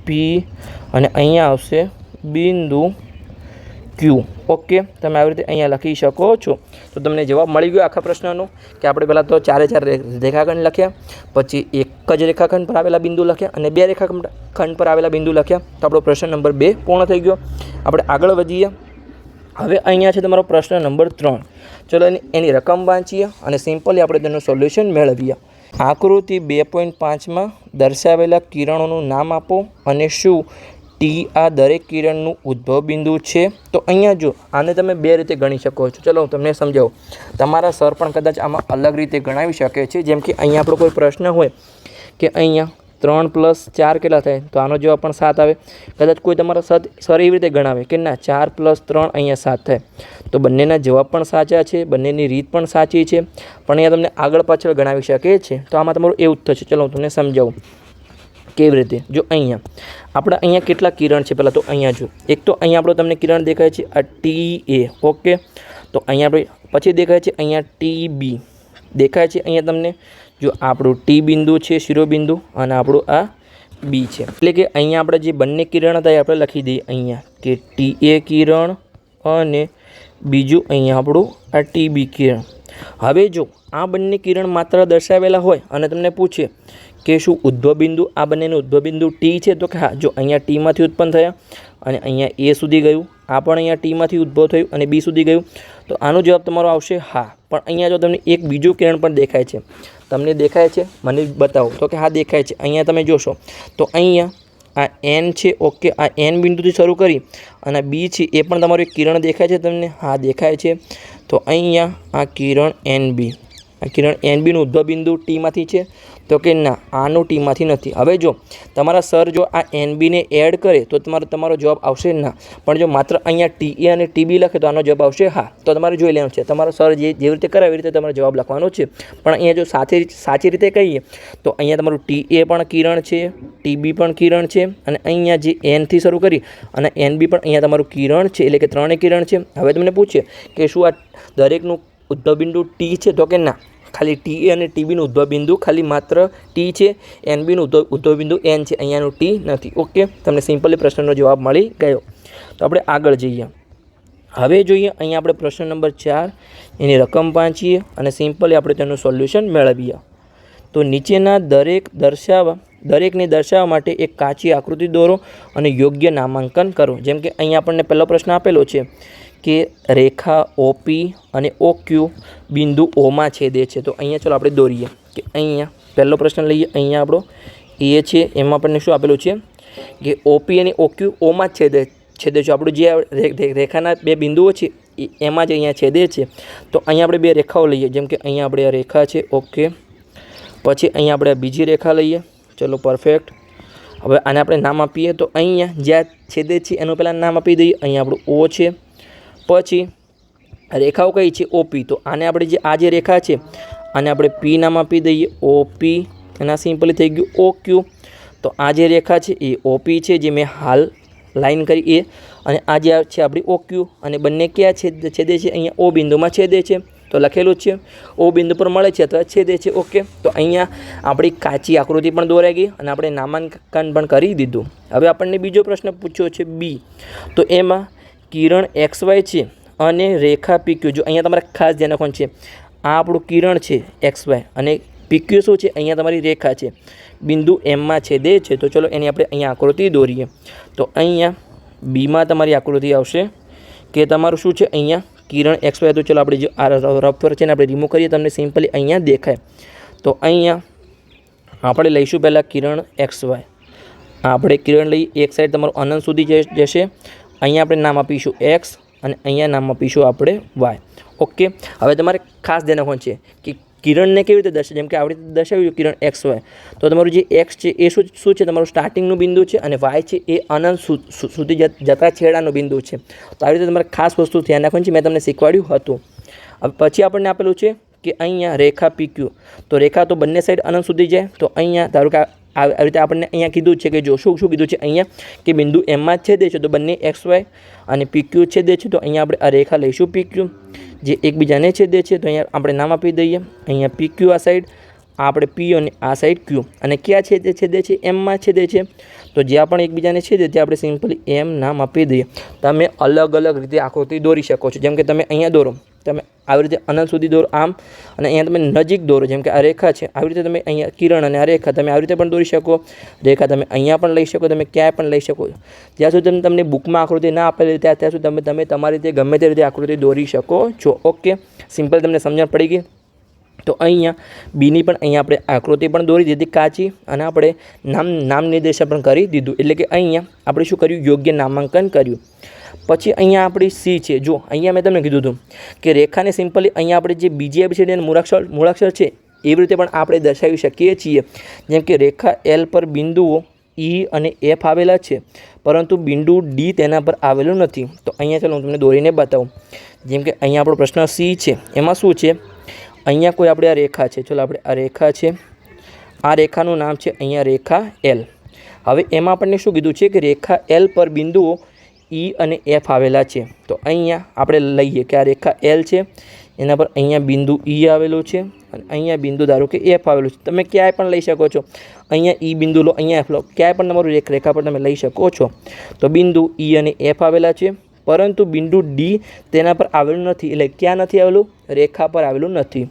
પી અને અહીંયા આવશે બિંદુ ક્યુ. ઓકે, તમે આવી રીતે અહીંયા લખી શકો છો. તો તમને જવાબ મળી ગયો આખા પ્રશ્નનો કે આપણે પહેલાં તો 4 રેખાખંડ લખ્યા, પછી એક જ રેખાખંડ પર આવેલા બિંદુ લખ્યા અને બે રેખાખંડ પર આવેલા બિંદુ લખ્યા. તો આપણો પ્રશ્ન નંબર 2 પૂર્ણ થઈ ગયો. આપણે આગળ વધીએ. હવે અહીંયા છે તમારો પ્રશ્ન નંબર 3. ચલો એની રકમ વાંચીએ અને સિમ્પલી આપણે તેનું સોલ્યુશન મેળવીએ. આકૃતિ 2.5માં દર્શાવેલા કિરણોનું નામ આપો અને શું ટી આ દરેક કિરણનું ઉદ્ભવ બિંદુ છે. તો અહીંયા જો આને તમે બે રીતે ગણી શકો છો. ચલો હું તમને સમજાવું. તમારા સર પણ કદાચ આમાં અલગ રીતે ગણાવી શકે છે. જેમ કે અહીંયા આપણો કોઈ પ્રશ્ન હોય કે અહીંયા 3 + 4 કેટલા થાય? તો આનો જવાબ પણ 7 આવે. કદાચ કોઈ તમારા સર એવી રીતે ગણાવે કે ના 4 + 3 અહીંયા 7 થાય. તો બંનેના જવાબ પણ સાચા છે, બંનેની રીત પણ સાચી છે, પણ અહીંયા તમને આગળ પાછળ ગણાવી શકે છે. તો આમાં તમારું એવું જ થશે. ચલો હું તમને સમજાવું કેવી રીતે. જો અહીંયા આપણે અહીંયા કેટલા કિરણ છે પહેલાં તો અહીંયા જો એક તો અહીંયા આપણો તમને કિરણ દેખાય છે આ ટી એ. ઓકે, તો અહીંયા આપણે પછી દેખાય છે અહીંયા ટી બી દેખાય છે અહીંયા તમને. જો આપણું ટી બિંદુ છે શિરોબિંદુ અને આપણું આ બી છે. એટલે કે અહીંયા આપણે જે બંને કિરણ હતા એ આપણે લખી દઈએ અહીંયા કે ટી એ કિરણ અને બીજું અહીંયા આપણું આ ટી બી કિરણ. હવે જો આ બંને કિરણ માત્ર દર્શાવેલા હોય અને તમને પૂછે કે શું ઉદ્ભવ બિંદુ આ બંનેનું ઉદ્ભવ બિંદુ ટી છે? તો કે હા. જો અહીંયા ટીમાંથી ઉત્પન્ન થયા અને અહીંયા એ સુધી ગયું, આ પણ અહીંયા ટીમાંથી ઉદ્ભવ થયું અને બી સુધી ગયું. તો આનો જવાબ તમારો આવશે હા. પણ અહીંયા જો તમને એક બીજું કિરણ પણ દેખાય છે, તમને દેખાય છે? મને બતાવો. તો કે હા દેખાય છે. અહીંયા તમે જોશો તો અહીંયા આ એન છે. ઓકે, આ એન બિંદુથી શરૂ કરી અને બી છે એ પણ તમારું એક કિરણ દેખાય છે તમને? હા દેખાય છે. તો અહીંયા આ કિરણ એન બી, આ કિરણ એન બીનું ઉદ્ભવ બિંદુ ટીમાંથી છે? તો કે ના, આનું ટીમાંથી નથી. હવે જો તમારા સર જો આ એન બીને એડ કરે તો તમારો જવાબ આવશે ના. પણ જો માત્ર અહીંયા ટી એ અને ટી બી લખે તો આનો જવાબ આવશે હા. તો તમારે જોઈ લેવાનું છે. તમારો સર જેવી રીતે કરે એવી રીતે તમારો જવાબ લખવાનો છે. પણ અહીંયા જો સાચી રીતે કહીએ તો અહીંયા તમારું ટી એ પણ કિરણ છે, ટી બી પણ કિરણ છે અને અહીંયા જે એનથી શરૂ કરી અને એન બી પણ અહીંયા તમારું કિરણ છે. એટલે કે ત્રણેય કિરણ છે. હવે તમને પૂછે કે શું આ દરેકનું ઉદ્ભવ બિંદુ ટી છે? તો કે ના, ખાલી ટી એ અને ટીબીનું ઉદ્ભવ બિંદુ ખાલી માત્ર ટી છે, એન બીનું ઉદ્ભવ બિંદુ એન છે, અહીંયાનું ટી નથી. ઓકે, તમને સિમ્પલી પ્રશ્નનો જવાબ મળી ગયો. તો આપણે આગળ જઈએ. હવે જોઈએ અહીંયા આપણે પ્રશ્ન નંબર 4 એની રકમ વાંચીએ અને સિમ્પલી આપણે તેનું સોલ્યુશન મેળવીએ. તો નીચેના દરેકને દર્શાવવા માટે એક કાચી આકૃતિ દોરો અને યોગ્ય નામાંકન કરો. જેમ કે અહીંયા આપણને પહેલો પ્રશ્ન આપેલો છે કે રેખા OP અને OQ બિંદુ ઓમાં છેદે છે. તો અહીંયા ચાલો આપણે દોરીએ કે અહીંયા પહેલો પ્રશ્ન લઈએ. અહીંયા આપણો એ છે, એમાં આપણને શું આપેલું છે કે OP અને OQ ઓમાં જ છેદે છે. આપણું જે રેખાના બે બિંદુઓ છે એમાં જ અહીંયા છેદે છે. તો અહીંયા આપણે બે રેખાઓ લઈએ. જેમ કે અહીંયા આપણે આ રેખા છે. ઓકે, પછી અહીંયા આપણે બીજી રેખા લઈએ. ચલો પરફેક્ટ. હવે આને આપણે નામ આપીએ. તો અહીંયા જ્યાં છેદે છે એનું પહેલાં નામ આપી દઈએ. અહીંયા આપણું O છે. પછી રેખાઓ કઈ છે? OP. તો આને આપણે આ જે રેખા છે આને આપણે P નામ આપી દઈએ. OP. એના સિમ્પલી થઈ ગયું OQ. તો આ જે રેખા છે એ OP છે, જે મેં હાલ લાઈન કરી એ, અને આ જે છે આપણી OQ. અને બંને ક્યાં છેદે છે? અહીંયા O બિંદુમાં છેદે છે. તો લખેલું જ છે O બિંદુ પર મળે છે અથવા છેદે છે. ઓકે, તો અહીંયા આપણી કાચી આકૃતિ પણ દોરાઈ ગઈ અને આપણે નામાંકન પણ કરી દીધું. હવે આપણને બીજો પ્રશ્ન પૂછ્યો છે B. તો એમાં કિરણ XY છે અને રેખા PQ. જો અહીંયા તમારે ખાસ ધ્યાન રાખવાનું છે, આ આપણું કિરણ છે XY અને PQ શું છે? અહીંયા તમારી રેખા છે, બિંદુ Mમાં છેદે છે. તો ચલો એની આપણે અહીંયા આકૃતિ દોરીએ. તો અહીંયા Bમાં તમારી આકૃતિ આવશે કે તમારું શું છે અહીંયા કિરણ XY. તો ચલો આપણે જે આ રફર છે ને આપણે રિમૂવ કરીએ, તમને સિમ્પલી અહીંયા દેખાય. તો અહીંયા આપણે લઈશું પહેલાં કિરણ XY. આપણે કિરણ લઈ એક સાઈડ તમારું અનંત સુધી જશે. અહીંયા આપણે નામ આપીશું X અને અહીંયા નામ આપીશું આપણે Y. ઓકે, હવે તમારે ખાસ ધ્યાન રાખવાનું છે કે કિરણને કેવી રીતે દર્શાવે, જેમ કે આવી રીતે દર્શાવ્યું કિરણ એક્સ વાય, તો તમારું જે એક્સ છે એ શું છે, તમારું સ્ટાર્ટિંગનું બિંદુ છે, અને વાય છે એ અનંત સુધી જતા છેડાનું બિંદુ છે. તો આવી રીતે તમારે ખાસ વસ્તુ ધ્યાન રાખવાની છે, મેં તમને શીખવાડ્યું હતું. હવે પછી આપણને આપેલું છે કે અહીંયા રેખા PQ, તો રેખા તો બંને સાઈડ અનંત સુધી જાય. તો અહીંયા ધારો કે આવી રીતે આપણને અહીંયા કીધું છે કે જો શું કીધું છે અહીંયા કે બિંદુ એમમાં જ છેદે છે, તો બંને XY અને PQ છેદે છે. તો અહીંયા આપણે આ રેખા લઈશું PQ, જે એકબીજાને છેદે છે. તો અહીંયા આપણે નામ આપી દઈએ, અહીંયા PQ આ સાઈડ, આપણે P અને આ સાઈડ Q, અને ક્યાં છેદે છે, એમમાં છેદે છે. તો જ્યાં પણ એકબીજાને છેદે ત્યાં આપણે સિમ્પલી એમ નામ આપી દઈએ. તમે અલગ અલગ રીતે આકૃતિ દોરી શકો છો, જેમ કે તમે અહીંયા દોરો, તમે આવી રીતે અનંત સુધી દોરો આમ, અને અહીંયા તમે નજીક દોરો, જેમ કે આ રેખા છે, આવી રીતે તમે અહીંયા કિરણ અને આ રેખા તમે આવી રીતે પણ દોરી શકો. રેખા તમે અહીંયા પણ લઈ શકો, તમે ક્યાંય પણ લઈ શકો. જ્યાં સુધી તમને બુકમાં આકૃતિ ના આપેલી ત્યાં સુધી તમે તમારી રીતે ગમે તે રીતે આકૃતિ દોરી શકો છો. ઓકે, સિમ્પલ તમને સમજણ પડી ગઈ. તો અહીંયા બીની પણ અહીંયા આપણે આકૃતિ પણ દોરી દીધી કાચી, અને આપણે નામ નિર્દેશન પણ કરી દીધું. એટલે કે અહીંયા આપણે શું કર્યું, યોગ્ય નામાંકન કર્યું. પછી અહીંયા આપણી C છે. જો અહીંયા મેં તમને કીધું હતું કે રેખાને સિમ્પલી અહીંયા આપણે જે બીજી ABCD અને મૂળાક્ષર છે એવી રીતે પણ આપણે દર્શાવી શકીએ છીએ. જેમ કે રેખા L પર બિંદુઓ E અને F આવેલા છે, પરંતુ બિંદુ D તેના પર આવેલું નથી. તો અહીંયા ચાલો હું તમને દોરીને બતાવું. જેમ કે અહીંયા આપણો પ્રશ્ન C છે, એમાં શું છે, અહીંયા કોઈ આપણે આ રેખા છે, ચલો આપણે આ રેખા છે, આ રેખાનું નામ છે અહીંયા રેખા L. હવે એમાં આપણને શું કીધું છે કે રેખા L પર બિંદુઓ E અને F આવેલા છે. તો અહીંયા આપણે લઈએ કે આ રેખા L છે, એના પર અહીંયા બિંદુ E આવેલું છે, અને અહીંયા બિંદુ ધારો કે F આવેલું છે. તમે ક્યાંય પણ લઈ શકો છો, અહીંયા E બિંદુ લો, અહીંયા F લો, ક્યાંય પણ તમારું રેખા પર તમે લઈ શકો છો. તો બિંદુ E અને F આવેલા છે, પરંતુ બિંદુ D તેના પર આવેલું નથી. એટલે ક્યાં નથી આવેલું, રેખા પર આવેલું નથી.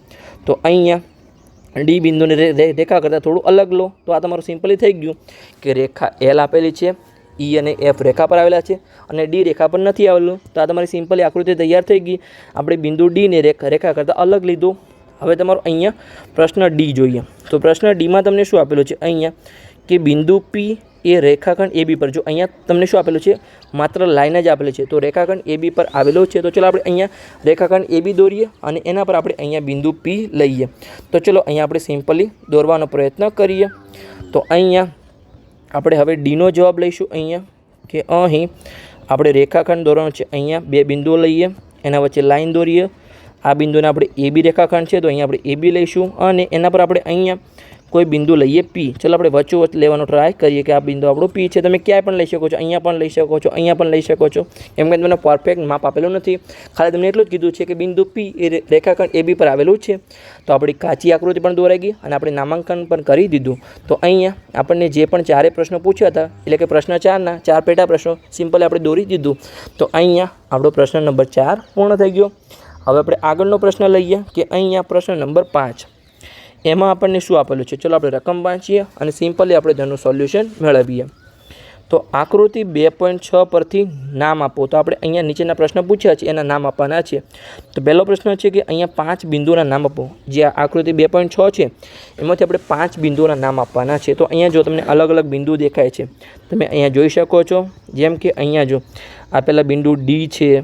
તો અહીંયા D બિંદુને રેખા કરતાં થોડું અલગ લો. તો આ તમારું સિમ્પલી થઈ ગયું કે રેખા L આપેલી છે, E અને F રેખા પર આવેલા છે, અને D રેખા પર નથી આવેલું. તો આ તમારી સિમ્પલી આકૃતિ તૈયાર થઈ ગઈ. આપણે બિંદુ D ને રેખા કરતાં અલગ લીધું. હવે તમારો અહીંયા પ્રશ્ન D જોઈએ. તો પ્રશ્ન Dમાં તમને શું આપેલું છે, અહીંયા કે બિંદુ P એ રેખાખંડ AB પર, જો અહીંયા તમને શું આપેલું છે, માત્ર લાઈન જ આપેલી છે, તો રેખાખંડ AB પર આવેલો છે. તો ચલો આપણે અહીંયા રેખાખંડ AB દોરીએ, અને એના પર આપણે અહીંયા બિંદુ P લઈએ. તો ચલો અહીંયા આપણે સિમ્પલી દોરવાનો પ્રયત્ન કરીએ. તો અહીંયા આપણે હવે Dનો જવાબ લઈશું. અહીંયા કે અહીં આપણે રેખાખંડ દોરવાનો છે, અહીંયા બે બિંદુઓ લઈએ, એના વચ્ચે લાઈન દોરીએ. આ બિંદુને આપણે AB રેખાખંડ છે, તો અહીંયા આપણે AB લઈશું, અને એના પર આપણે અહીંયા કોઈ બિંદુ લઈએ P. ચલો આપણે વચ્ચોવચ્ચ લેવાનો ટ્રાય કરીએ કે આ બિંદુ આપણો P છે. તમે ક્યાંય પણ લઈ શકો છો, અહીંયા પણ લઈ શકો છો, અહીંયા પણ લઈ શકો છો, એમ કે તમને પરફેક્ટ માપ આપેલું નથી. ખાલી તમને એટલું જ કીધું છે કે બિંદુ P એ રેખાખંડ AB પર આવેલું છે. તો આપણી કાચી આકૃતિ પણ દોરાઈ ગઈ, અને આપણે નામાંકન પણ કરી દીધું. તો અહીંયા આપણને જે પણ ચારે પ્રશ્નો પૂછ્યા હતા, એટલે કે પ્રશ્ન 4ના 4 પેટા પ્રશ્નો સિમ્પલી આપણે દોરી દીધું. તો અહીંયા આપણો પ્રશ્ન નંબર 4 પૂર્ણ થઈ ગયો. હવે આપણે આગળનો પ્રશ્ન લઈએ કે અહીંયા પ્રશ્ન નંબર 5. એમાં આપણને શું આપેલું છે, ચલો આપણે રકમ વાંચીએ અને સિમ્પલી આપણે તેનું સોલ્યુશન મેળવીએ. તો આકૃતિ 2.6 પરથી નામ આપો. તો આપણે અહીંયા નીચેના પ્રશ્ન પૂછ્યા છે, એના નામ આપવાના છે. તો પહેલો પ્રશ્ન છે કે અહીંયા 5 બિંદુઓના નામ આપો. જે આકૃતિ 2.6 છે એમાંથી આપણે 5 બિંદુઓના નામ આપવાના છે. તો અહીંયા જો તમને અલગ અલગ બિંદુ દેખાય છે, તમે અહીંયા જોઈ શકો છો. જેમ કે અહીંયા જો આ પહેલાં બિંદુ D છે,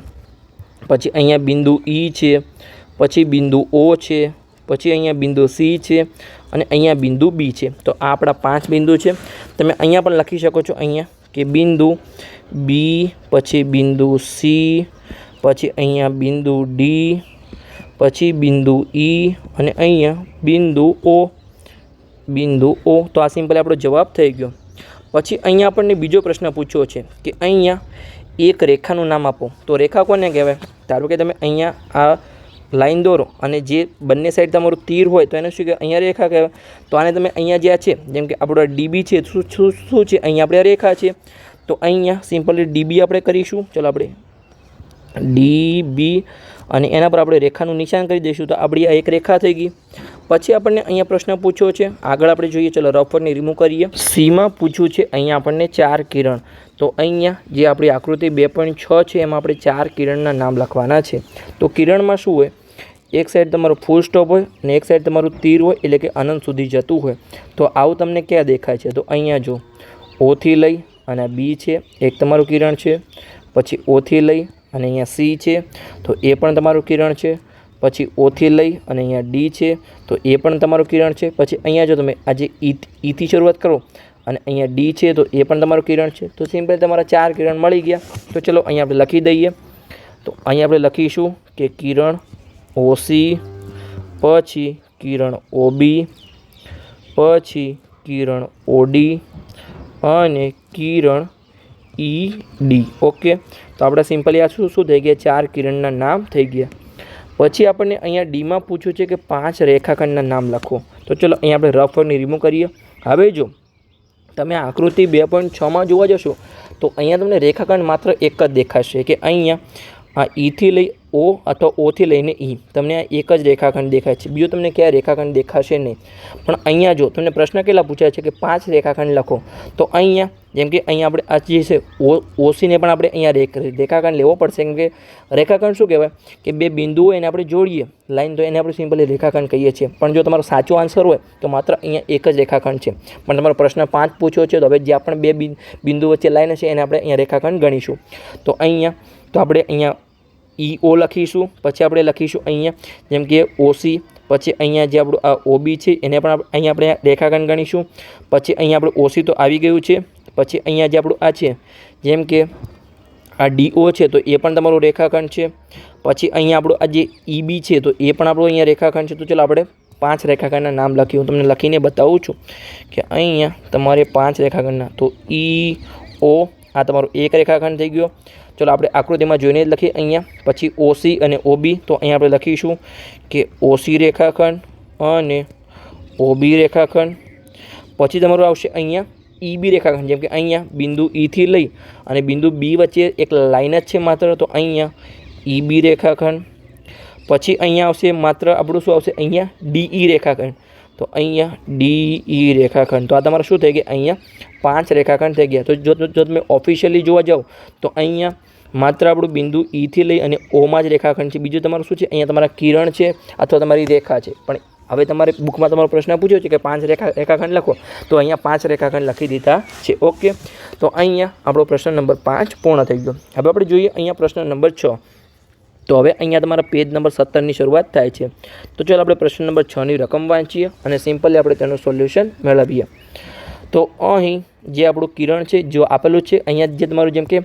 પછી અહીંયા બિંદુ E છે, પછી બિંદુ O છે, પછી અહીંયા બિંદુ C છે, અને અહીંયા બિંદુ B છે. તો આ આપણા 5 બિંદુ છે. તમે અહીંયા પણ લખી શકો છો, અહીંયા કે બિંદુ B, પછી બિંદુ C, પછી અહીંયા બિંદુ D, પછી બિંદુ E, અને અહીંયા બિંદુ O. તો આ સિમ્પલ આપણો જવાબ થઈ ગયો. પછી અહીંયા આપણને બીજો પ્રશ્ન પૂછ્યો છે કે અહીંયા એક રેખાનું નામ આપો. તો રેખા કોને કહેવાય, ધારો કે તમે અહીંયા આ લાઈન દોરો, અને જે બંને સાઈડ તમારું તીર હોય તો એને શું કહેવાય, અહીંયા રેખા કહેવાય. તો આને તમે અહીંયા જે છે, જેમ કે આપણો DB છે, શું છે, અહીંયા આપણે રેખા છે. તો અહીંયા સિમ્પલી DB આપણે કરીશું. ચલો આપણે DB, અને એના પર આપણે રેખાનું નિશાન કરી દઈશું. તો આપણી આ એક રેખા થઈ ગઈ. પછી આપણને અહીંયા પ્રશ્ન પૂછ્યો છે, આગળ આપણે જોઈએ. ચલો રફરને રિમૂવ કરીએ. Cમાં પૂછ્યું છે અહીંયા આપણને 4 કિરણ. તો અહીંયા જે આપણી આકૃતિ 2.6 છે એમાં આપણે 4 કિરણના નામ લખવાના છે. તો કિરણમાં શું હોય, એક સાઈડ તમારું ફૂલ સ્ટોપ હોય, અને એક સાઈડ તમારું તીર હોય, એટલે કે અનંત સુધી જતું હોય. તો આવું તમને ક્યાં દેખાય છે, તો અહીંયા જો Oથી લઈ અને B છે, એક તમારું કિરણ છે. પછી Oથી લઈ અને અહીંયા C છે, તો એ પણ તમારું કિરણ છે. પછી ઓથી લઈ અને અહીંયા ડી છે તો એ પણ તમારું કિરણ છે. પછી અહીંયા જો તમે આજે ઈથી શરૂઆત કરો અને અહીંયા ડી છે તો એ પણ તમારું કિરણ છે. તો સિમ્પલ તમારા 4 કિરણ મળી ગયા. તો ચલો અહીંયા આપણે લખી દઈએ. તો અહીંયા આપણે લખીશું કે કિરણ ઓસી, પછી કિરણ ઓબી, પછી કિરણ ઓડી અને કિરણ ઈડી. ઓકે, તો આપણે સિમ્પલી આ શું થઈ ગયા? 4 કિરણના નામ થઈ ગયા. પછી આપણને અહીંયા ડીમાં પૂછ્યું છે કે 5 રેખાખંડના નામ લખો. તો ચલો અહીંયા આપણે રફ વર્કને રિમૂવ કરીએ. હવે જો તમે આકૃતિ 2.6માં જોવા જશો તો અહીંયા તમને રેખાખંડ માત્ર એક જ દેખાશે કે અહીંયા આ ઈથી લઈ ઓ અથવા ઓથી લઈને ઈ, તમને આ એક જ રેખાખંડ દેખાય છે. બીજો તમને ક્યાંય રેખાખંડ દેખાશે નહીં. પણ અહીંયા જો તમને પ્રશ્ન કેટલા પૂછાય છે કે 5 રેખાખંડ લખો. તો અહીંયા જેમ કે અહીંયા આપણે આ જે છે ઓસીને પણ આપણે અહીંયા રેખાખંડ લેવો પડશે. કેમ કે રેખાખંડ શું કહેવાય કે 2 બિંદુઓ એને આપણે જોડીએ લાઈન, તો એને આપણે સિમ્પલી રેખાખંડ કહીએ છીએ. પણ જો તમારો સાચો આન્સર હોય તો માત્ર અહીંયા એક જ રેખાખંડ છે. પણ તમારો પ્રશ્ન 5 પૂછ્યો છે તો હવે જ્યાં પણ 2 બિંદુ વચ્ચે લાઈન હશે એને આપણે અહીંયા રેખાખંડ ગણીશું. તો અહીંયા તો આપણે અહીંયા ઈ ઓ લખીશું. પછી આપણે લખીશું અહીંયા જેમ કે ઓસી, પછી અહીંયા જે આપણું આ ઓબી છે એને પણ અહીંયા આપણે રેખાખંડ ગણીશું. પછી અહીંયા આપણે ઓસી તો આવી ગયું છે. પછી અહીંયા જે આપણું આ છે જેમ કે આ ડીઓ છે તો એ પણ તમારું રેખાખંડ છે. પછી અહીંયા આપણું આ જે ઈબી છે તો એ પણ આપણું અહીંયા રેખાખંડ છે. તો ચલો આપણે 5 રેખાખંડના નામ લખીએ. હું તમને લખીને બતાવું છું કે અહીંયા તમારે 5 રેખાખંડના, તો ઈ ઓ આ તમારું એક રેખાખંડ થઈ ગયો. ચલો આપણે આકૃતિમાં જોઈને જ લખીએ અહીંયા. પછી ઓસી અને ઓબી, તો અહીંયા આપણે લખીશું કે ઓસી રેખાખંડ અને ઓબી રેખાખંડ. પછી તમારું આવશે અહીંયા ઈબી રેખાખંડ. જેમ કે અહીંયા બિંદુ ઈથી લઈ અને બિંદુ બી વચ્ચે એક લાઈન જ છે માત્ર, તો અહીંયા ઈબી રેખાખંડ. પછી અહીંયા આવશે માત્ર આપણું શું આવશે અહીંયા ડીઈ રેખાખંડ. તો અહીંયા ડીઈ રેખાખંડ. તો આ તમારે શું થઈ ગયા? અહીંયા 5 રેખાખંડ થઈ ગયા. તો જો તમે ઓફિશિયલી જોવા જાઓ તો અહીંયા માત્ર આપણું બિંદુ ઈથી લઈ અને ઓમાં જ રેખાખંડ છે. બીજું તમારું શું છે? અહીંયા તમારા કિરણ છે અથવા તમારી રેખા છે. પણ હવે તમારે બુકમાં તમારો પ્રશ્ન પૂછ્યો છે કે 5 રેખાખંડ લખો, તો અહીંયા 5 રેખાખંડ લખી દીધા છે. ઓકે, તો અહીંયા આપણો પ્રશ્ન નંબર 5 પૂર્ણ થઈ ગયો. હવે આપણે જોઈએ અહીંયા પ્રશ્ન નંબર 6. તો હવે અહીંયા તમારા પેજ નંબર 17ની શરૂઆત થાય છે. તો ચાલો આપણે પ્રશ્ન નંબર 6ની રકમ વાંચીએ અને સિમ્પલી આપણે તેનું સોલ્યુશન મેળવીએ. તો અહીં જે આપણું કિરણ છે જો આપેલું છે અહીંયા જે તમારું જેમ કે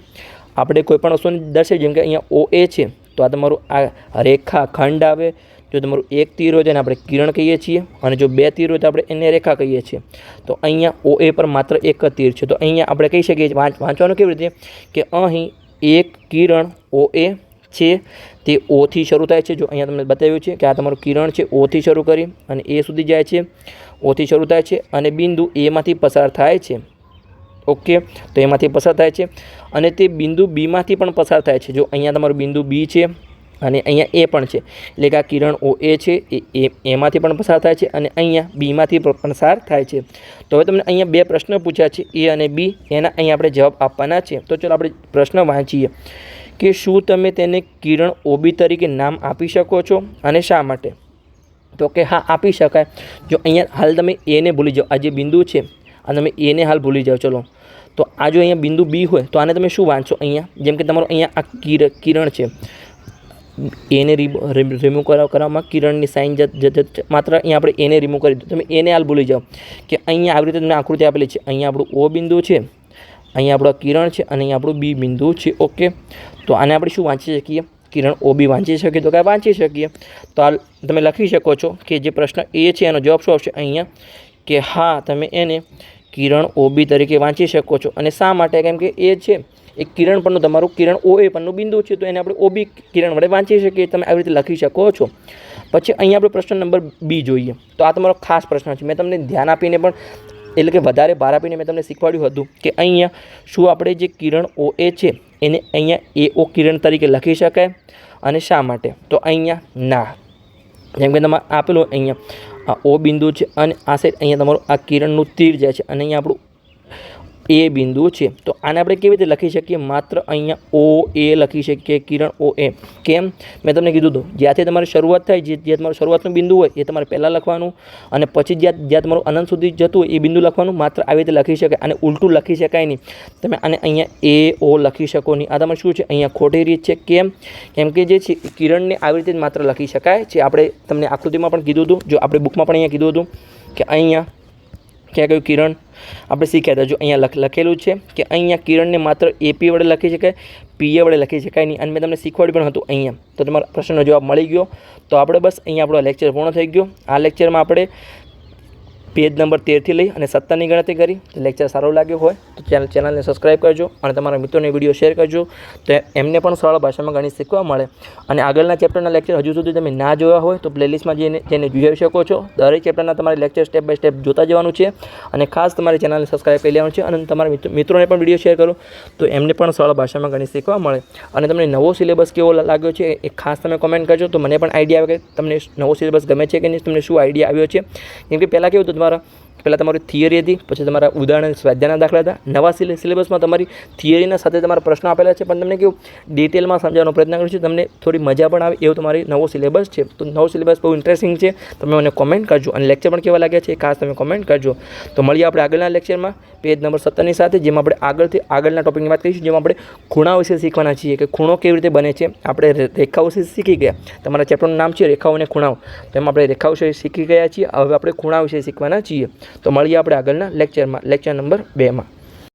આપણે કોઈ પણ વસ્તુને દર્શાવી, જેમ કે અહીંયા ઓ એ છે તો આ તમારું આ રેખાખંડ આવે. જો તમારું એક તીર હોય તો એને આપણે કિરણ કહીએ છીએ અને જો 2 તીર હોય તો આપણે એને રેખા કહીએ છીએ. તો અહીંયા ઓ એ પર માત્ર એક જ તીર છે. તો અહીંયા આપણે કહી શકીએ છીએ વાંચવાનું કેવી રીતે કે અહીં એક કિરણ ઓ એ છે તે ઓથી શરૂ થાય છે. જો અહીંયા તમને બતાવ્યું છે કે આ તમારું કિરણ છે ઓથી શરૂ કરી અને એ સુધી જાય છે, ઓથી શરૂ થાય છે અને બિંદુ એમાંથી પસાર થાય છે. ઓકે, તો એમાંથી પસાર થાય છે અને તે બિંદુ બીમાંથી પણ પસાર થાય છે. જો અહીંયા તમારું બિંદુ બી છે અને અહીંયા એ પણ છે, એટલે કે આ કિરણ ઓ એ છે એ એમાંથી પણ પસાર થાય છે અને અહીંયા બીમાંથી પસાર થાય છે. તો હવે તમને અહીંયા 2 પ્રશ્ન પૂછ્યા છે, એ અને બી. એના અહીંયા આપણે જવાબ આપવાના છે. તો ચાલો આપણે પ્રશ્ન વાંચીએ કે શું તમે તેને કિરણ ઓબી તરીકે નામ આપી શકો છો અને શા માટે? તો કે હા, આપી શકાય. જો અહીંયા હાલ તમે એને ભૂલી જાઓ, આ જે બિંદુ છે આ તમે એને હાલ ભૂલી જાઓ. ચલો, તો આ જો અહીંયા બિંદુ બી હોય તો આને તમે શું વાંચો અહીંયા? જેમ કે તમારું અહીંયા આ કિરણ છે, એને રિમૂવ કરવામાં કિરણની સાઇન માત્ર અહીંયા આપણે એને રિમૂવ કરી દો. તમે એને હાલ ભૂલી જાઓ કે અહીંયા આવી રીતે તમને આકૃતિ આપેલી છે. અહીંયા આપણું ઓ બિંદુ છે, અહીંયા આપણું કિરણ છે અને અહીંયા આપણું બી બિંદુ છે. ઓકે, તો આને આપણે શું વાંચી શકીએ? કિરણ ઓ બી વાંચી શકીએ. તો કાંઈ વાંચી શકીએ. તો આ તમે લખી શકો છો કે જે પ્રશ્ન એ છે એનો જવાબ શું આવશે અહીંયા કે હા, તમે એને કિરણ ઓ બી તરીકે વાંચી શકો છો. અને શા માટે? કેમ કે એ છે એક કિરણ પરનું તમારું કિરણ ઓ એ પરનું બિંદુ છે, તો એને આપણે ઓબી કિરણ વડે વાંચી શકીએ. તમે આવી રીતે લખી શકો છો. પછી અહીંયા આપણે પ્રશ્ન નંબર બી જોઈએ. તો આ તમારો ખાસ પ્રશ્ન છે. મેં તમને ધ્યાન આપીને પણ એટલે કે વધારે ભાર આપીને મેં તમને શીખવાડ્યું હતું કે અહીંયા શું આપણે જે કિરણ ઓ એ છે એને અહીંયા એ ઓ કિરણ તરીકે લખી શકાય અને શા માટે? તો અહીંયા ના. જેમ કે તમારે આપેલું અહીંયા આ ઓ બિંદુ છે અને આ સાઈડ અહીંયા તમારું આ કિરણનું તીર જાય છે અને અહીંયા આપણું એ બિંદુ છે. તો આને આપણે કેવી રીતે લખી શકીએ? માત્ર અહીંયા ઓ એ લખી શકીએ, કિરણ ઓ એ. કેમ? મેં તમને કીધું હતું જ્યાંથી તમારી શરૂઆત થાય, જે તમારું શરૂઆતનું બિંદુ હોય એ તમારે પહેલાં લખવાનું, અને પછી જ્યાં તમારું અનંત સુધી જતું હોય એ બિંદુ લખવાનું. માત્ર આવી રીતે લખી શકાય, અને ઉલટું લખી શકાય નહીં. તમે આને અહીંયા એ ઓ લખી શકો નહીં. આ તમારે શું છે? અહીંયા ખોટી રીત છે. કેમ કે જે છે કિરણને આવી રીતે જ માત્ર લખી શકાય છે. આપણે તમને આકૃતિમાં પણ કીધું હતું, જો આપણે બુકમાં પણ અહીંયા કીધું હતું કે અહીંયા ક્યાં કયું કિરણ આપણે શીખ્યા હતા. જો અહીંયા લખેલું છે કે અહીંયા કિરણને માત્ર એપી વડે લખી શકાય, પીએ વડે લખી શકાય નહીં. અને મેં તમને શીખવાડ્યું પણ હતું અહીંયા. તો તમારા પ્રશ્નનો જવાબ મળી ગયો. તો આપણે બસ અહીંયા આપણો લેક્ચર પૂર્ણ થઈ ગયો. આ લેક્ચરમાં આપણે પેજ નંબર 13થી લઈ અને 17ની ગણતરી કરી. લેક્ચર સારો લાગ્યો હોય તો ચેનલને સબસ્ક્રાઈબ કરજો, અને તમારા મિત્રોને વિડીયો શેર કરજો, તો એમને પણ સરળ ભાષામાં ગણિત શીખવા મળે. અને આગળના ચેપ્ટરના લેક્ચર હજુ સુધી તમે ના જોયા હોય તો પ્લેલિસ્ટમાં જઈને જોઈ શકો છો. દરેક ચેપ્ટરના તમારે લેક્ચર સ્ટેપ બાય સ્ટેપ જોતા જવાનું છે, અને ખાસ તમારી ચેનલને સબસ્ક્રાઈબ કરી લેવાનું છે. અને તમારા મિત્રોને પણ વિડીયો શેર કરો તો એમને પણ સરળ ભાષામાં ગણિત શીખવા મળે. અને તમને નવો સિલેબસ કેવો લાગ્યો છે એ ખાસ તમે કોમેન્ટ કરજો, તો મને પણ આઈડિયા આવે કે તમને નવો સિલેબસ ગમે છે કે નહીં, તમને શું આઈડિયા આવ્યો છે. કેમ કે પહેલાં કેવું હતું, પહેલાં તમારી થિયરી હતી, પછી તમારા ઉદાહરણ સ્વાધ્યાયના દાખલા હતા. નવા સિલેબસમાં તમારી થિયરીના સાથે તમારા પ્રશ્નો આપેલા છે, પણ તમને કેવું ડિટેલમાં સમજાવવાનો પ્રયત્ન કર્યો છે, તમને થોડી મજા પણ આવે એવું તમારી નવો સિલેબસ છે. તો નવો સિલેબસ બહુ ઇન્ટરેસ્ટિંગ છે. તમે મને કોમેન્ટ કરજો, અને લેક્ચર પણ કેવા લાગ્યા છે એ ખાસ તમે કોમેન્ટ કરજો. તો મળીએ આપણે આગળના લેક્ચરમાં પેજ નંબર 17ની સાથે, જેમાં આપણે આગળના ટોપિકની વાત કરીશું, જેમાં આપણે ખૂણા વિશે શીખવાના છીએ કે ખૂણો કેવી રીતે બને છે. આપણે રેખાઓ વિશે શીખી ગયા, તમારા ચેપ્ટરનું નામ છે રેખાઓ અને ખૂણાઓ, તો એમાં આપણે રેખાઓ વિશે શીખી ગયા છીએ. હવે આપણે ખૂણા વિશે શીખવાના છીએ. તો મળીએ આપણે આગળના લેક્ચરમાં, લેક્ચર નંબર 2માં.